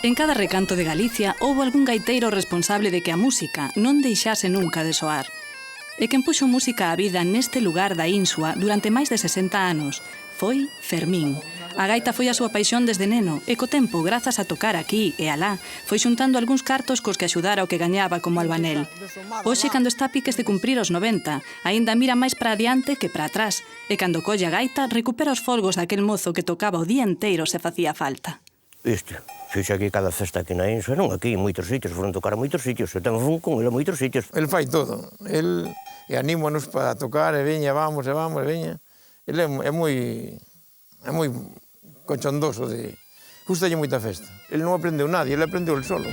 En cada recanto de Galicia houbo algún gaiteiro responsable de que a música non deixase nunca de soar. E quen puxo música á vida neste lugar da Insua durante máis de 60 anos foi Fermín. A gaita foi a súa paixón desde neno e co tempo, grazas a tocar aquí e alá, foi xuntando algúns cartos cos que axudara o que gañaba como albanel. Hoxe, cando está a piques de cumprir os 90, aínda mira máis para adiante que para atrás e cando colle a gaita recupera os folgos daquel mozo que tocaba o día inteiro se facía falta. Isto, fixe aquí cada festa aquí na Insua, non aquí, en moitos sitios, foron tocar a moitos sitios, eu tengo fun con ele a moitos sitios. El fai todo, el anímanos para tocar, e veña, vamos, e veña. El é moi conchondoso, gustalle moita festa. El non aprendeu nadie, el aprendeu el solo.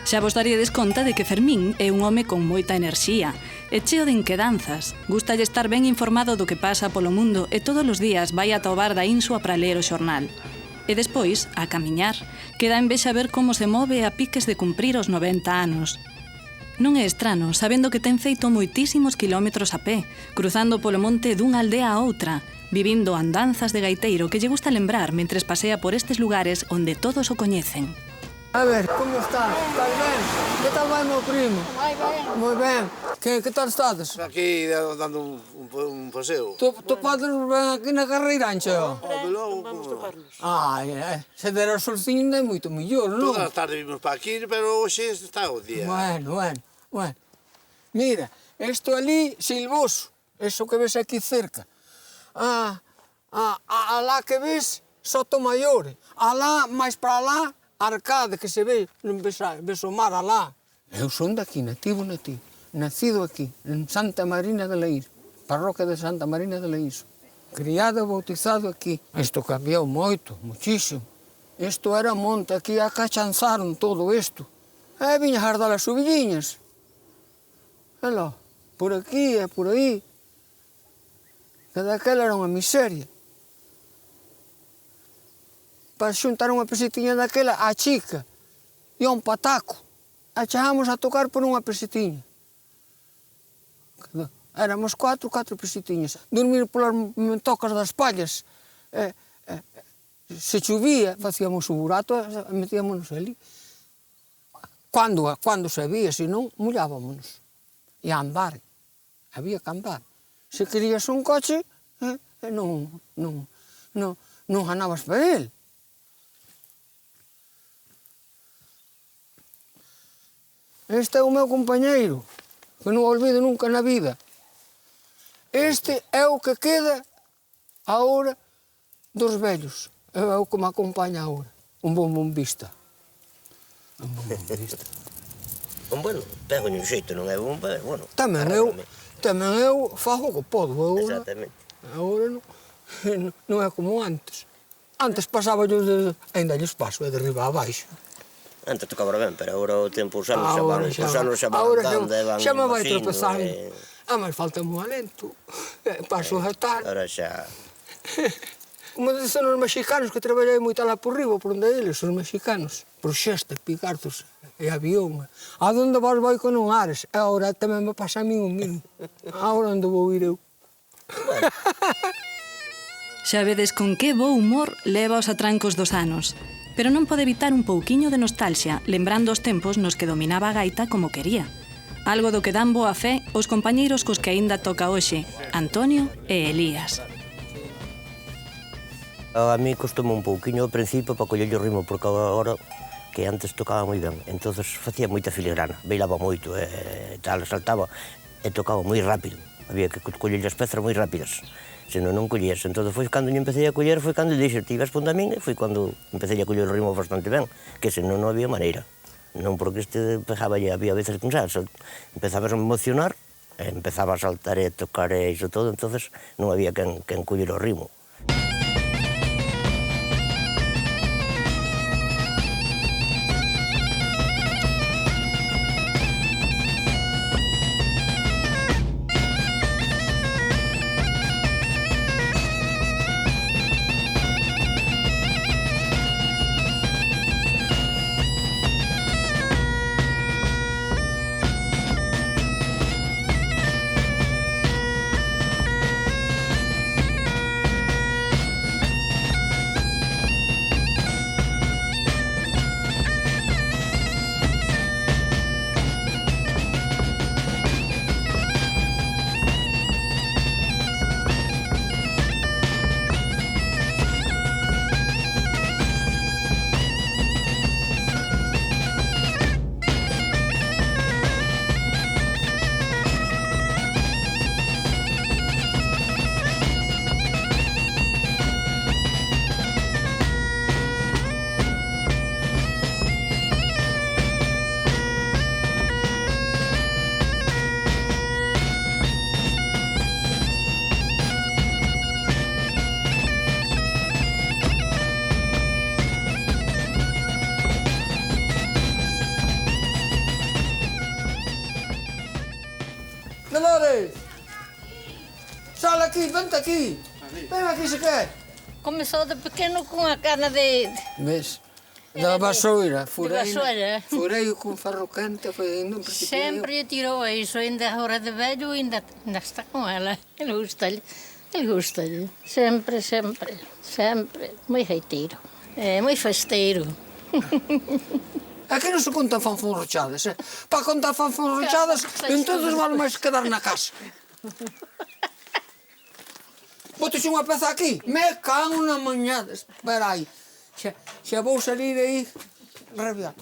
Xa vos daríades conta de que Fermín é un home con moita enerxía e cheo de inquedanzas. Gústalle estar ben informado do que pasa polo mundo e todos os días vai ata o bar da Insua para ler o xornal. E despois, a camiñar, que dá envexa ver como se move a piques de cumprir os 90 anos. Non é estrano, sabendo que ten feito moitísimos quilómetros a pé, cruzando polo monte dunha aldea a outra, vivindo andanzas de gaiteiro que lle gusta lembrar mentres pasea por estes lugares onde todos o coñecen. A ver, como estás? Estás ben? Que tal vai meu primo? Vai ben. Moi ben. Que tal estades? Aquí dando un paseo. Tu padre ven aquí na carreira, ancho? Vamos toparnos. Ai, se dera o solciño é moito mellor, non? Todas as tardes vimos para aquí, pero hoxe está o día. Bueno. Mira, isto ali, Silvoso, eso que ves aquí cerca. Alá que ves, Sotomayor. Alá, máis para alá, Arcade, que se ve, ves o mar alá. Eu son daqui, nativo, nacido aquí, en Santa Marina de Laís, parroquia de Santa Marina de Laís. Criado e bautizado aquí. Isto cambiou moito, muchísimo. Isto era monte, aquí acachanzaron todo isto. E viña a hardar as ovelliñas. E lá, por aquí e por aí. Que daquela era unha miseria. Para xuntar unha pesetiña daquela, a chica e un pataco. A chegábamos a tocar por unha pesetiña. Éramos catro pesetiñas. Dormir polas mentocas das pallas. Se chovía, facíamos o burato e metíamonos ali. Cando se había, senón, mollábamos. E a andar. Había que andar. Se querías un coche, non ganabas para ele. Este é o meu compañeiro, que non o olvido nunca na vida. Este é o que queda agora dos vellos. É o que me acompaña agora. Un bon bombista. Bueno, pego un xeito, non é bom, pero, bueno. Tamén eu fago o que podo. Exactamente. Agora non é como antes. Antes pasaba yo, ainda lles paso, de arriba a baixo. Antes tocaba ben, pero agora o tempo, os anos xa van andando e van... Xa me vai tropezando. Mas falta un alento. Paso a tal. Agora xa... Como dicen os mexicanos, que traballei moito lá por riba, por onde eles, os mexicanos. Por Xesta, Picartos e avión. A donde vos vai con un Ares. E agora tamén me pasa a mí o mismo. Agora onde vou ir eu. Xa vedes con que bo humor leva os atrancos dos anos. pero non pode evitar un pouquiño de nostalgia, lembrando os tempos nos que dominaba a gaita como quería. Algo do que dan boa fe os compañeiros cos que aínda toca hoxe, Antonio e Elías. A mí costoume un pouquiño ao principio para coller o ritmo, porque agora que antes tocaba moi ben, entonces facía moita filigrana, bailaba moito, tal, saltaba e tocaba moi rápido. Había que coller as pezas moi rápidas, senón non collías. Entón, foi cando eu empecé a coller, foi cando dixo, ti vas ponda a min, e foi cando empecé a coller o ritmo bastante ben, que senón non había maneira. Non porque pegaba, había veces que empezabas a emocionar, empezaba a saltar e a tocar e iso todo, entonces non había quen coller o ritmo. Dolores! Sal aquí, vente aquí. Ven aquí se quer. Comezou de pequeno cunha cana de... Ves? Da vasoira. vasoira. Furei con ferro quente, foi indo un principio. Sempre lle tirou a iso, ainda agora de vello, ainda está con ela. Ele gustalle. Sempre, sempre, sempre. Moi reiteiro. Moi festeiro. Aquí non se contan fanfonrochadas, Para contar fanfonrochadas, entonces vale máis quedar na casa. Botes unha peza aquí, me cago na mañá. Espera aí, xa vou salir aí rabiado.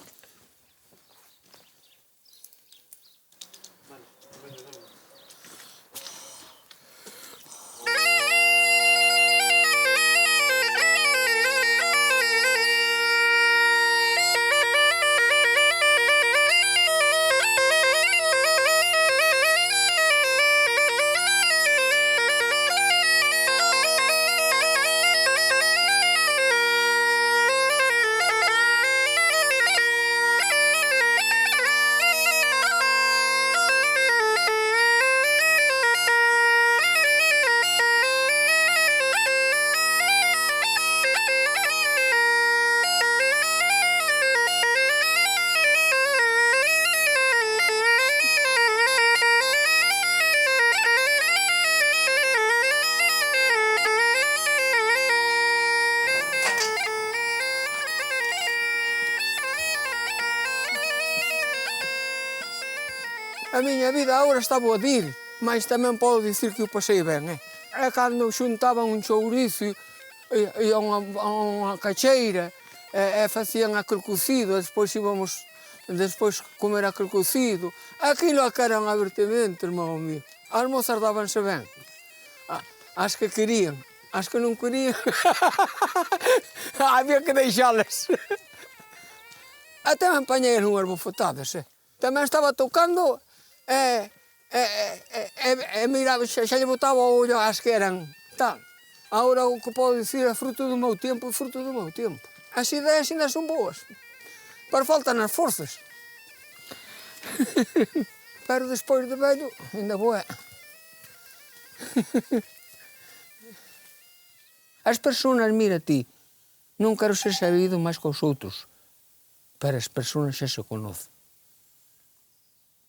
A miña vida agora está boa dir, mas tamén podo dicir que o pasei ben, É cando xuntaban un chourizo e unha cacheira e facían aquel cocido, despois íbamos comer aquel cocido. Aquilo que eran avertimentos, irmão mío. As mozas dábanse ben. As que querían, as que non querían, había que deixalas. Até me apañei unhas bofetadas, Tamén estaba tocando e miraba, xa lle botaba o ollo ás que eran tal. Agora o que podo dicir é fruto do meu tempo, As ideas ainda son boas, pero faltan as forzas. Pero despois de vello, ainda boa. As persoas, mira ti, non quero ser sabido máis que os outros, pero as persoas xa se conocen.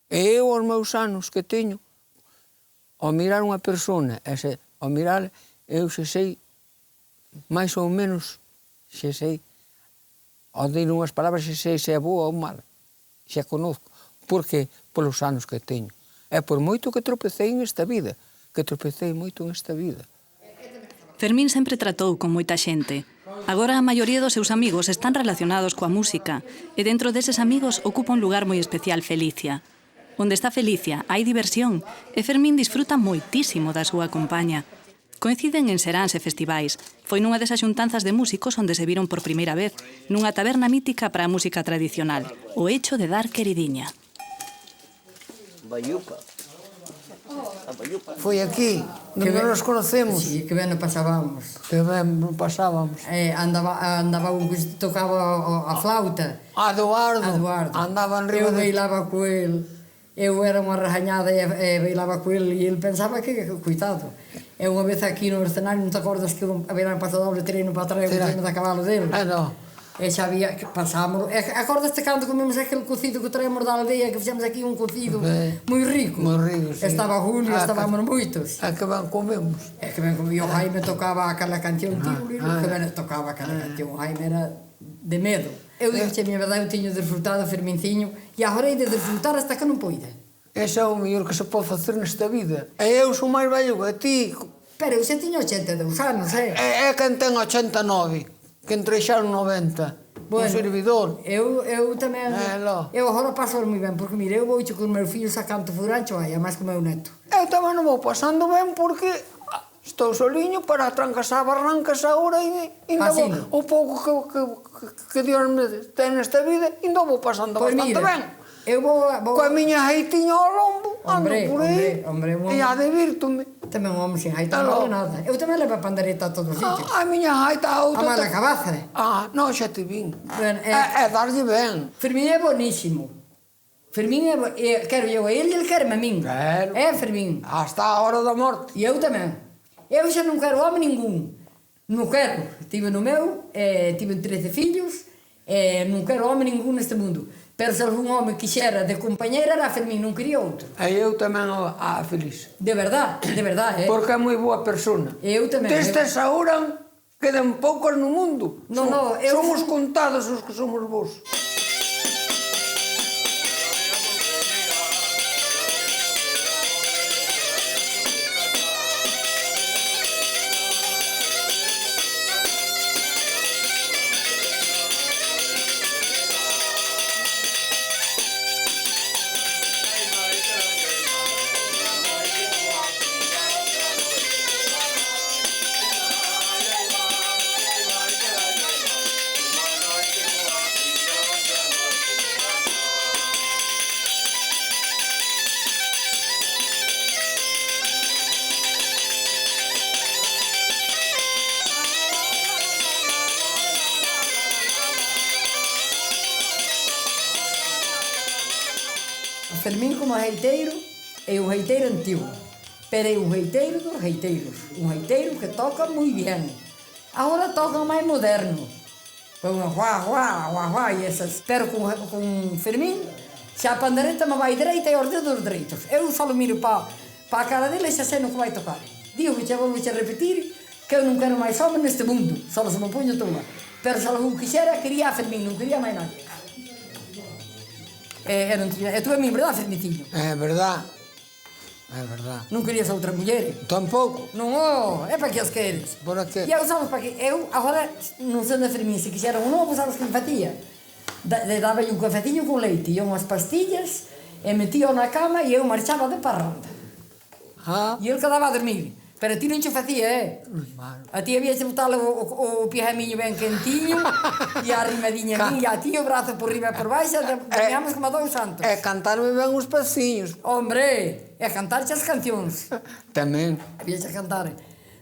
E eu, aos meus anos que teño, ao mirar unha persona, ao mirar, eu xa sei, máis ou menos, xa sei Ao dir unhas palabras se sei se é boa ou mala. Xa conozco. Por que? Polos anos que teño. É por moito que tropecei nesta vida. Que tropecei moito nesta vida. Fermín sempre tratou con moita xente. Agora a maioría dos seus amigos están relacionados coa música e dentro deses amigos ocupa un lugar moi especial Felicia. Onde está Felicia hai diversión e Fermín disfruta moitísimo da súa compaña. Coinciden en seráns e festivais. Foi nunha desas xuntanzas de músicos onde se viron por primeira vez, nunha taberna mítica para a música tradicional, o Hecho de Dar Queridinha. Bayuca. Foi aquí, onde nos conocemos. Sí, que ben nos pasábamos. Que ben nos pasábamos. Andaba un que tocaba a flauta. Eduardo. Andaba en riba. Eu bailaba co el. Eu era unha rajañada e bailaba co el e ele pensaba que, coitado. E unha vez aquí no escenario, non te acordas que había pasado doble treino para atrás e o treino da cabalo dele? Non. E xa había, que pasámos, acordaste cando comemos aquele cocido que traemos da aldea, que fixemos aquí un cocido moi rico? Moi rico, sí. Estaba Julio, estábamos moitos. É que ben comemos. É que ben comemos, o Jaime tocaba aquela canción, que ben tocaba aquela canción, o Jaime era de medo. Eu dixo, a minha verdade, eu tiño disfrutado Ferminciño, e agora hei de disfrutar hasta que non poida. Ese é o mellor que se pode facer nesta vida. E eu sou máis velho que ti. Pero eu xa tiño 82 anos, É quen ten 89, que entrei xa no 90. Un servidor. Eu tamén... Eu agora paso moi ben, porque mire, eu vou con os meus fillos a canto furancho, a máis que o meu neto. Eu tamén non vou pasando ben porque estou soliño para trancas a barrancas agora e o pouco que Dios me ten nesta vida ainda vou pasando bastante ben. Eu vou... Coa miña jaitiña ao lombo, ando por aí e a divirto-me. Tamén un home sin jaita non vale nada. Eu tamén levo a pandereta a todos os sitios. A miña jaita a outra... A mala cabaza. Non, xa te vin. É darlle ben. Fermín é bonísimo. Fermín é... Quero eu a ele e ele querme a min. Claro. É Fermín. Hasta a hora da morte. E eu tamén. Eu xa non quero home ningún. Non quero. Tive no meu, tive 13 fillos, non quero home ningún neste mundo. Pero se algún home quixera de compañera era Fermín, non quería outro. E eu tamén a feliz. De verdade, Porque é moi boa persona. Eu tamén. Destes agora quedan poucos no mundo. Somos contados os que somos vos. Fermín como reiteiro é un reiteiro antigo, pero é un reiteiro dos reiteiros, un reiteiro que toca moi bien. Agora toca máis moderno, con guá, e esas. Pero con Fermín, xa a pandereta me vai dereita e os dedos dereitos. Eu só miro pa a cara dele e xa sei no que vai tocar. Digo que xa vou repetir que eu non quero máis home neste mundo, só se me poño toda. Pero se algún quixera, quería a Fermín, non quería máis nadie. E tú é mi verdade, Fermiciño. É verdade. É verdade. Non querías outra muller? Tampouco. Non, é para que as queres. Para que? E eu sabes para que? Eu agora non sei de Fermín, se quixera un novo, sabes que me facía? Daba un cafetiño con leite e unhas pastillas e metío na cama e eu marchaba de parranda. E ele quedaba a dormir. Pero a ti non che facía, A ti había que botar o pijamiño ben quentiño e a rimadinha miña, a ti o brazo por riba e por baixo, dormíamos como dous santos. E cantarme ben os pasiños. Hombre, e a cantarche as cancións. Tamén. Había que cantar.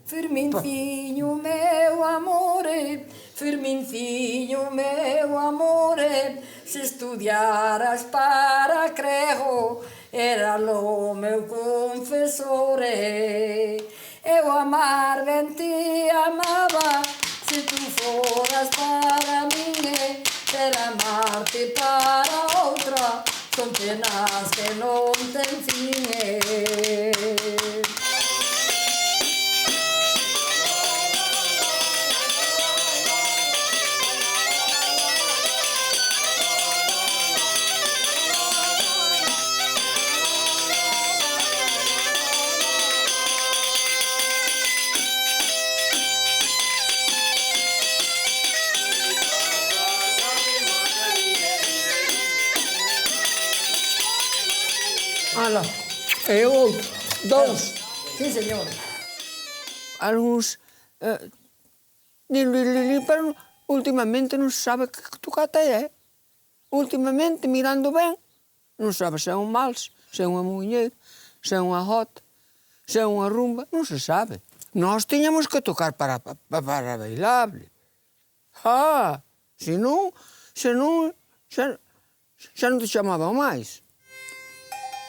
Ferminciño meu amore, Ferminciño meu amore, se estudiaras para crego, era lo meu confesore. Eu amar ben te amaba, se tu foras para min, per amarte para outra, son penas que non ten fin. Ala, e outro, dous. Sí, señor. Algúns pero últimamente non se sabe que tocata é. Últimamente, mirando ben, non sabe se é un vals, se é unha muñeira, se é unha jota, se é unha rumba, non se sabe. Nós tiñamos que tocar para bailable. Senón, xa non te chamaban máis.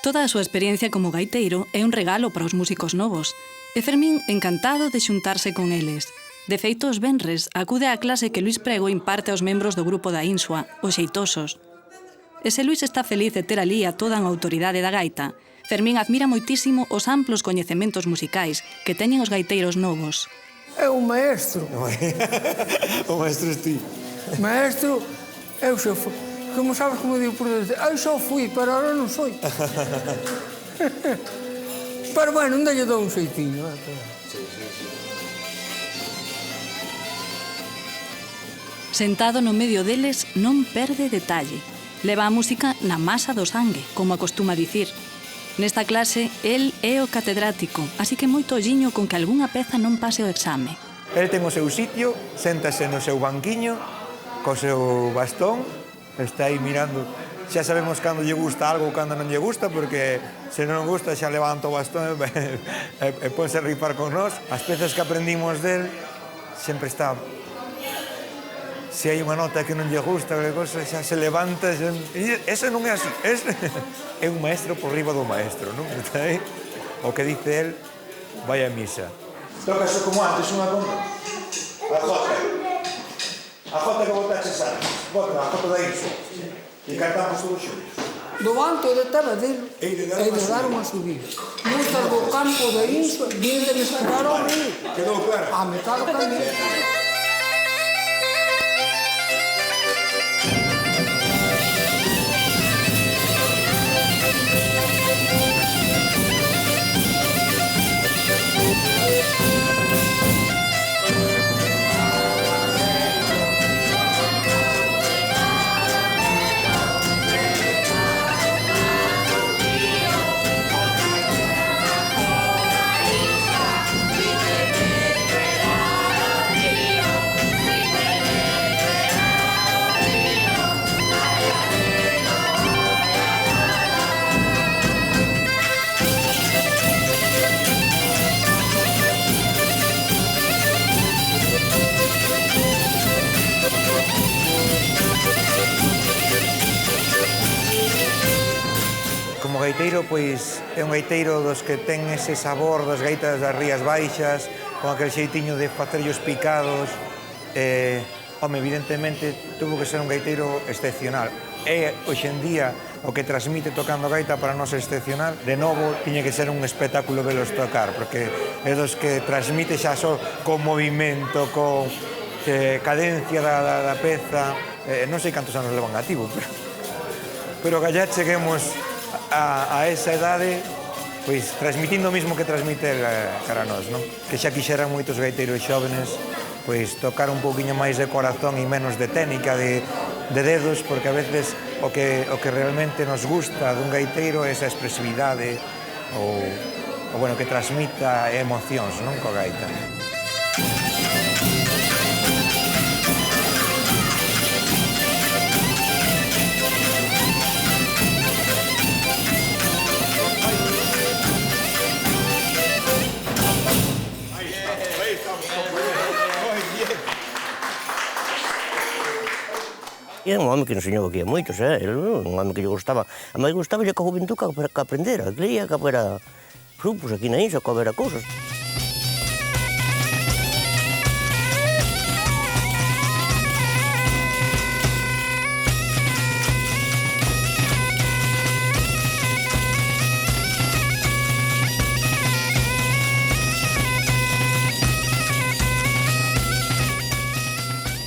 Toda a súa experiencia como gaiteiro é un regalo para os músicos novos, e Fermín encantado de xuntarse con eles. De feito, os venres acude á clase que Luís Prego imparte aos membros do grupo da Insua, os Xeitosos. E se Luís está feliz de ter ali a toda a autoridade da gaita, Fermín admira moitísimo os amplos coñecementos musicais que teñen os gaiteiros novos. É un maestro. O maestro es ti. Maestro, eu xa fui. Como sabes como digo por dentro? Eu xa fui, pero ahora non soy. Pero bueno, onde lle dou un xeitinho. Sentado no medio deles, non perde detalle. Leva a música na masa do sangue, como acostuma dicir. Nesta clase, el é o catedrático, así que moito olliño con que algunha peza non pase o exame. El ten o seu sitio, séntase no seu banquiño, co seu bastón, está aí mirando. Xa sabemos cando lle gusta algo ou cando non lle gusta, porque se non gusta xa levanta o bastón e ponse a rifar con nós. As pezas que aprendimos del sempre está... Se hai unha nota que non lle gusta, xa se levanta... Ese non é así. É un maestro por riba do maestro, non? O que dice el, vai a misa. Toca xo como antes, unha con... A jota. A jota que botaches antes. Bota a jota da Inso. E cantamos todos xuntos. Do alto de Tabadelo e de dar unha subida. Mustas do campo de Inso, viene de esperar ao río. Quedou claro? A metade tamén. Como gaiteiro, pois, é un gaiteiro dos que ten ese sabor das gaitas das Rías Baixas, con aquel xeitiño de facerllos picados. Home, evidentemente, tuvo que ser un gaiteiro excepcional. É, hoxe en día, o que transmite tocando gaita para nós excepcional. De novo, tiña que ser un espectáculo velos tocar, porque é dos que transmite xa só con movimento, con cadencia da peza. Non sei cantos anos levan activo, pero que allá cheguemos a esa edade, pois transmitindo o mismo que transmite cara a nós, non? Que xa quixeran moitos gaiteiros xóvenes pois tocar un pouquiño máis de corazón e menos de técnica, de dedos, porque a veces o que realmente nos gusta dun gaiteiro é esa expresividade ou bueno, que transmita emocións, non, coa gaita. E era un home que enseñou aquí a moitos, un home que lle gustaba. A máis gustaba que a juventud que aprendera, que leía que habera grupos aquí na Insa, que habera cousas.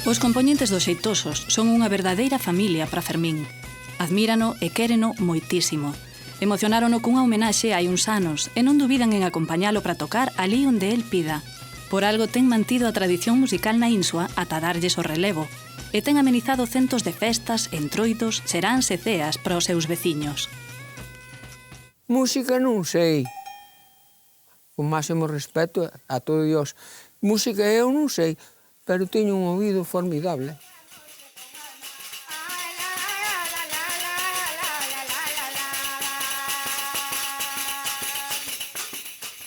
Os compoñentes dos Xeitosos son unha verdadeira familia para Fermín. Admírano e quéreno moitísimo. Emocionárono cunha homenaxe hai uns anos e non dubidan en acompañalo para tocar ali onde el pida. Por algo ten mantido a tradición musical na Insua ata darlles o relevo e ten amenizado centos de festas, entroidos, seráns e ceas para os seus veciños. Música non sei. Con máximo respeto a todo Dios. Música eu non sei, pero teño un ouvido formidable.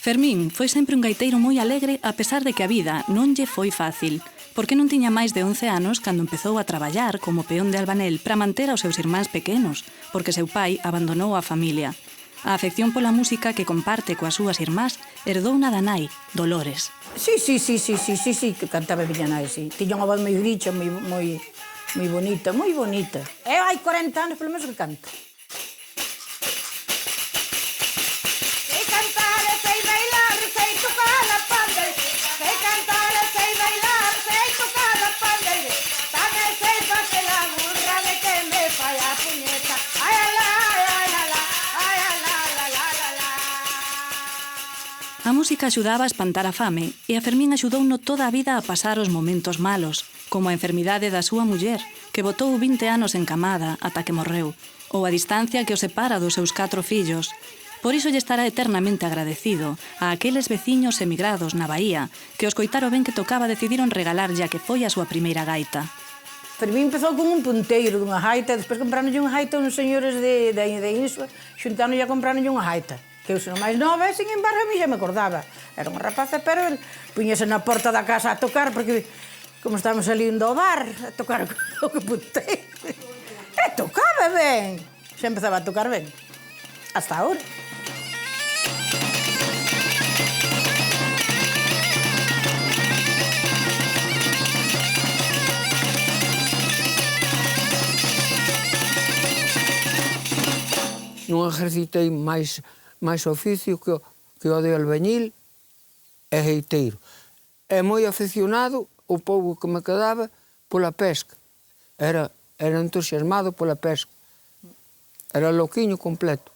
Fermín foi sempre un gaiteiro moi alegre a pesar de que a vida non lle foi fácil, porque non tiña máis de 11 anos cando empezou a traballar como peón de albanel para manter aos seus irmáns pequenos, porque seu pai abandonou a familia. A afección pola música que comparte coas súas irmás herdou na da nai, Dolores. Sí, que cantaba miña nai, sí. Tiña unha voz moi gricha, moi bonita, moi bonita. Eu hai 40 anos polo menos que canto. A música axudaba a espantar a fame e a Fermín axudouno toda a vida a pasar os momentos malos, como a enfermidade da súa muller, que botou 20 anos encamada ata que morreu, ou a distancia que o separa dos seus 4 fillos. Por iso lle estará eternamente agradecido a aqueles veciños emigrados na Bahía que os coitaro ben que tocaba decidiron regalarlle a que foi a súa primeira gaita. Fermín empezou con un punteiro dunha gaita, despois compraronlle unha gaita uns señores de Insua, xuntáronlle a compraronlle unha gaita. Que eu sou máis nova e, sin embargo, a mí xa me acordaba. Era unha rapaza, pero el puñese na porta da casa a tocar, porque, como estábamos salindo ao bar, a tocar o que puteiro. E tocaba ben. Xa empezaba a tocar ben. Hasta ahora. Non ejercitei máis oficio que o de albañil e geiteiro. É moi aficionado o pobo que me quedaba pola pesca. Era entusiasmado pola pesca. Era loquiño completo.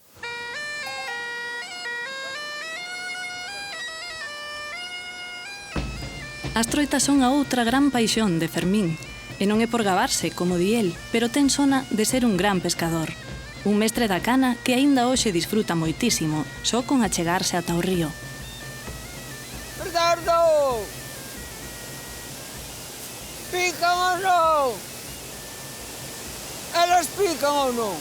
As troitas son a outra gran paixón de Fermín, e non é por gabarse, como di el, pero ten sona de ser un gran pescador. Un mestre da cana que aínda hoxe disfruta moitísimo, só con achegarse ata o río. Bernardo! Pican ou non? Elas pican ou non?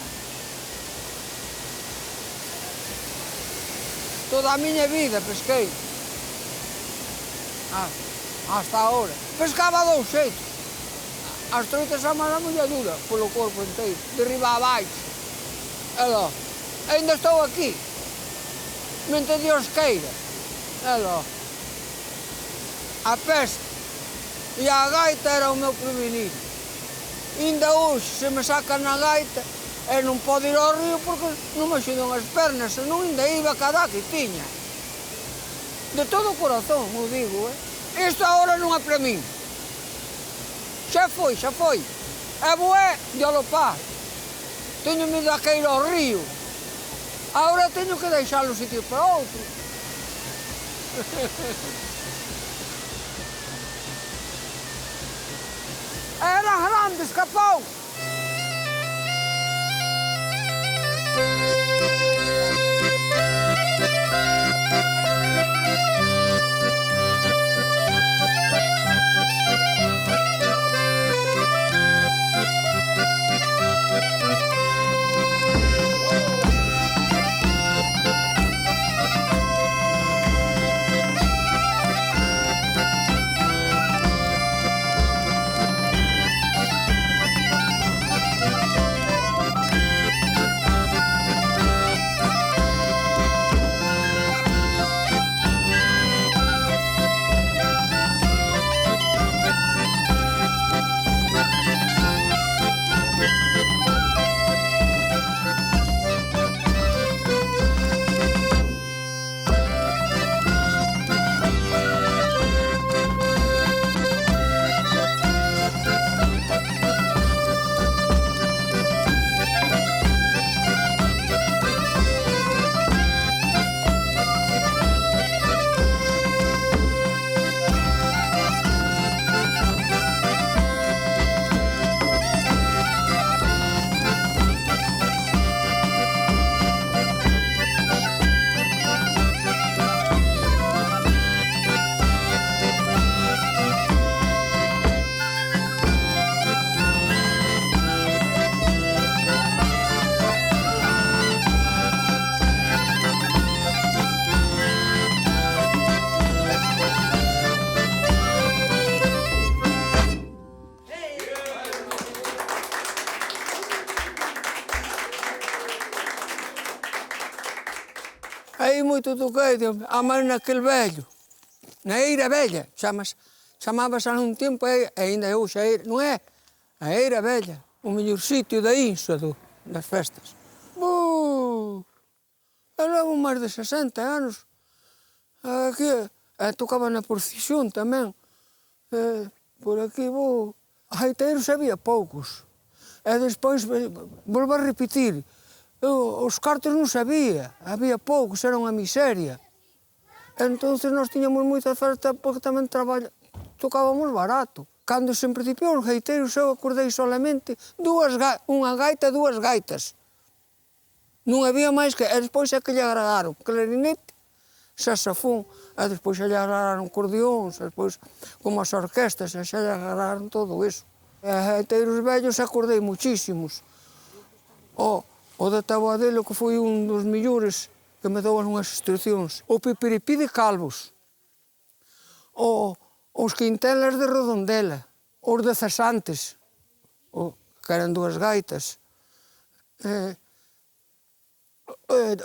Toda a miña vida pesquei. Hasta ahora. Pescaba dous xeitos. As troitas amas a molladura, polo corpo inteiro, de riba a baixo. Ela, ainda estou aquí, mente Dios queira. Ela, a pesca e a gaita era o meu prevenir. Ainda hoxe se me sacan na gaita e non podo ir ao río porque non me axudan as pernas, senón ainda iba cada que tiña. De todo o corazón, o digo, Isto agora non é para min. Xa foi. É boé de alopar. Teño medo a caer ao río. Agora teño que deixar o sitio para outro. Era grande, escapou. moito toquei, a mãe naquele velho, na Eira Velha, chamava-se há um tempo, ainda é hoje, não é? A Eira Velha, o melhor sítio da Insua das festas. Eu levo máis de 60 anos, aqui, tocava na procesión tamén, por aquí vou, gaiteiros había poucos, e despois, volvo a repetir, os cartos non sabía, había poucos, era unha miseria. Entón, nós tiñamos moita oferta porque tamén tocábamos barato. Cando se principiou os gaiteiros, eu acordei solamente unha gaita e dúas gaitas. Non había máis que... E despois é que lle agradaron clarinete, saxofón, e despois lle agradaron cordións, e despois como as orquestas, e xa lle agradaron todo iso. E gaiteiros vellos acordei muchísimos. O de Taboadelo, que foi un dos millores que me dou unhas instruccións. O Pipiripí de Calvos. Os Quintelas de Redondela. Os de Cesantes, que eran dúas gaitas.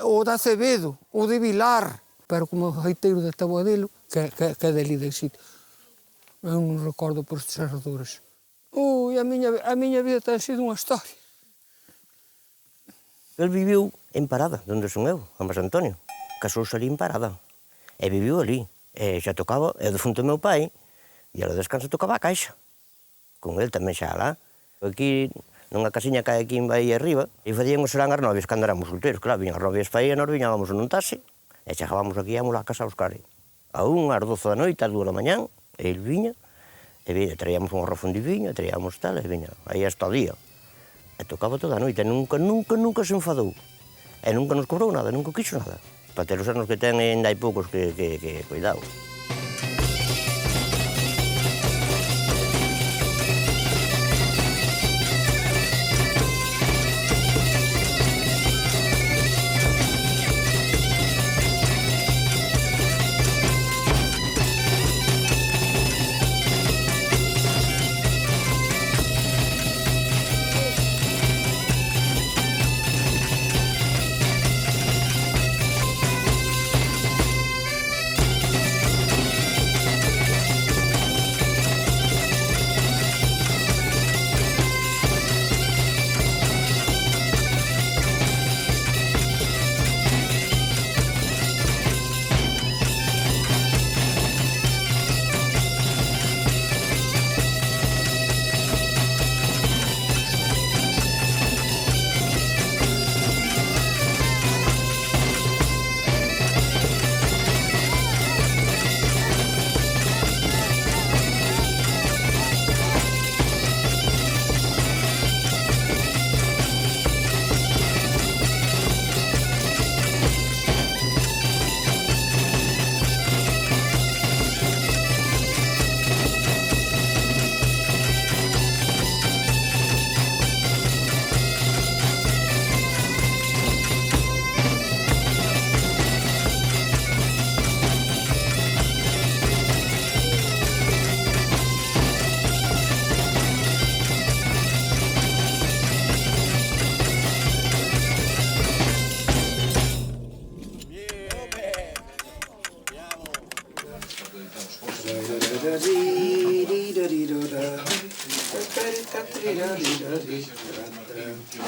O de Acevedo, o de Vilar. Pero como gaiteiro de Taboadelo, que é dali de sitio. Eu non recordo por estes ardores. A miña vida ten sido unha historia. El viviu en Parada, onde son eu, a Mas Antonio. Casouse ali en Parada. E viviu ali. E xa tocaba, é o defunto meu pai, e ao descanso tocaba a caixa. Con el tamén xa lá. Aquí, nunha casiña que hai aquí en Bahía arriba, e facían os serán as novias cando éramos solteiros. Claro, viñan as novias para aí e nós viñábamos nun taxi, e chegábamos aquí e íamos á casa a buscar. A 1, ás 12 da noite, ás 2 da mañán, e el viña, e traíamos un arrofón de viño, traíamos tal, e viña, aí hasta o día. E tocaba toda a noite, nunca se enfadou. E nunca nos cobrou nada, nunca quixo nada. Para ter os anos que ten, ainda hai poucos que cuidado.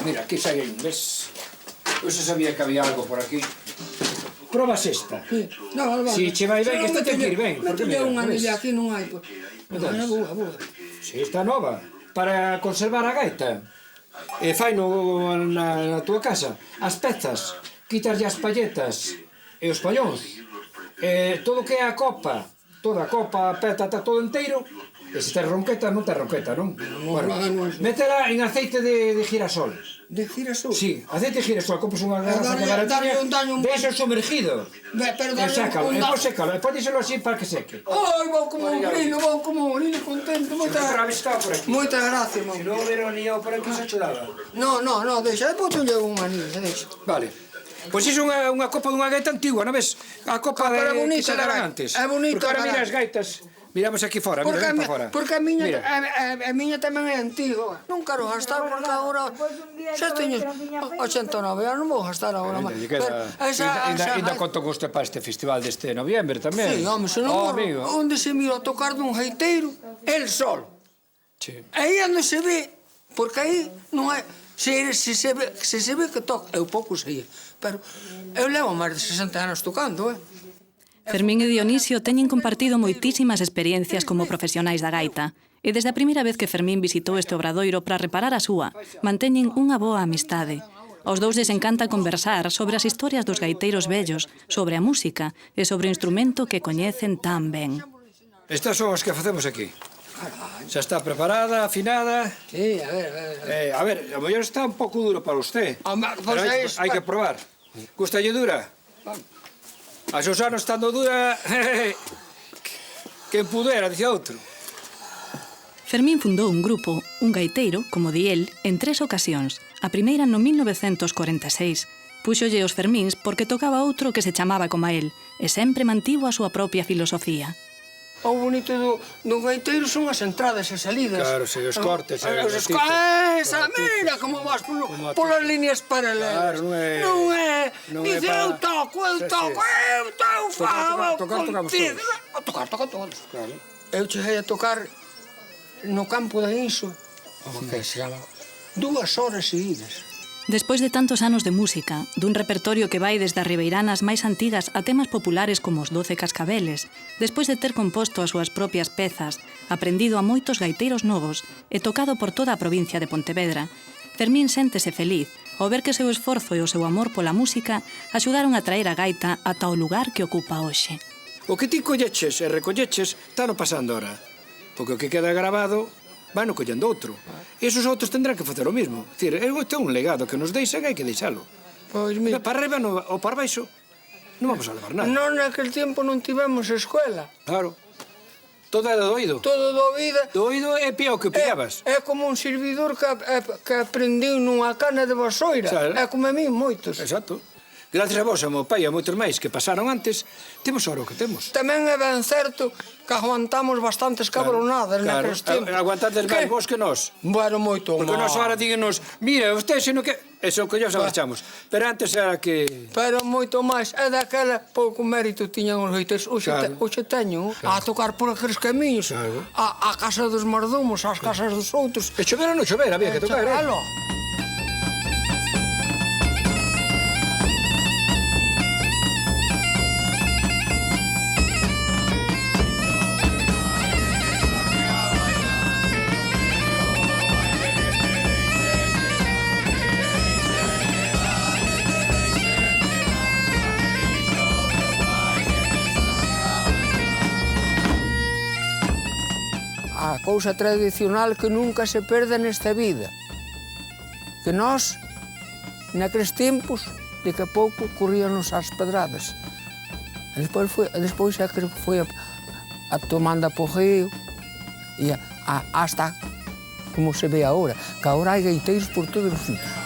Mira, aquí sai un, ves? Eu xa sabía que había algo por aquí. Probas esta. Sí. No, si che vai ben, esta ten que ir ben. Mételle unha anilla, aquí non hai. Boa. Si está nova, para conservar a gaita. Fai na tua casa. As pezas, quitarlle as palletas e os pallóns. Todo que é a copa, toda a copa, a peta, está todo inteiro. E se ten ronqueta, non ten ronqueta, non? Bueno, métela en aceite de girasol. De girasol? Sí, aceite de girasol, compras unha garrafa de baratiña, deixo sumergido. E sácalo, e pon secalo, e pódeselo así para que seque. Ai, vou como un grilo, contento, moitas gracias, mamo. Se non houberon ni eu por aquí, se chudaba. No, deixa, depois eu llevo un anillo, deixa. Vale. Pois iso é unha copa dunha gaita antigua, non ves? A copa que se eran antes. É bonita, porque ahora mira as gaitas Miramos aquí fora, mira, ven para fora. Porque a miña tamén é antiga. Non quero gastar porque agora xa teño 89 anos, non vou gastar agora máis. Ainda conto con usted para este festival deste noviembre tamén. Sí, home, se non onde se mira a tocar dun gaiteiro, el sol. Aí onde se ve, porque aí non é... Se se ve que toca, eu pouco sei, pero eu levo máis de 60 anos tocando, Fermín e Dionisio teñen compartido moitísimas experiencias como profesionais da gaita, e desde a primeira vez que Fermín visitou este obradoiro para reparar a súa, manteñen unha boa amistade. Aos dous les encanta conversar sobre as historias dos gaiteiros vellos, sobre a música e sobre o instrumento que coñecen tan ben. Estas son as que facemos aquí. Xa está preparada, afinada. Sí, a ver. A mellor está un pouco duro para usted. Pero hai que probar. Gustalle dura? A Susana estando dura... Quen pudera, dice outro. Fermín fundou un grupo, un gaiteiro, como di el, en 3 ocasións. A primeira no 1946. Púxolle os Fermíns porque tocaba outro que se chamaba como a el, e sempre mantivo a súa propia filosofía. O bonito do gaiteiro son as entradas e salidas. Claro, se os cortes. Esa, mira como vas polas líneas paralelas. Claro, non é. Dice, eu toco, fago. Tocar todos. Eu cheguei a tocar no campo de Inso, que se chama 2 horas seguidas. Despois de tantos anos de música, dun repertorio que vai desde as ribeiranas máis antigas a temas populares como os 12 cascabeles, despois de ter composto as súas propias pezas, aprendido a moitos gaiteiros novos e tocado por toda a provincia de Pontevedra, Fermín séntese feliz ao ver que o seu esforzo e o seu amor pola música axudaron a traer a gaita ata o lugar que ocupa hoxe. O que ti colleches e recolleches está no pasando ahora, porque o que queda grabado vai no collendo outro. E esos outros tendrán que facer o mismo. Dicir, este é un legado que nos deixan e hai que deixalo. Pois mira... Para arriba ou para baixo non vamos a levar nada. Non, naquel tempo non tivemos escuela. Claro. Todo é do oído. Todo do oído. Do oído é piao que pillabas. É como un servidor que aprendiu nunha cana de vasoira. É como a mí, moitos. Exacto. Gracias a vos, a meu pai e a moitos máis que pasaron antes, temos ahora o que temos. Tamén é ben certo que aguantamos bastantes cabronadas naqueles tempos. Aguantades máis vos que nós. Bueno, moito máis. Porque nós ahora díganos, mira, usted sino que... Eso que xa marchamos. Pero antes era que... Pero moito máis. É daquela pouco mérito tiñan os gaiteiros. Oxe teño a tocar por aqueles camiños. A casa dos mordomos, as casas dos outros. E chover ou non chover, había que tocar, A cousa tradicional que nunca se perde nesta vida. Que nós, naqueles tempos, de que a pouco corríanos as pedradas. Despois é que foi a tomando por río e hasta como se ve agora, que agora hai gaiteiros por todos os sitios.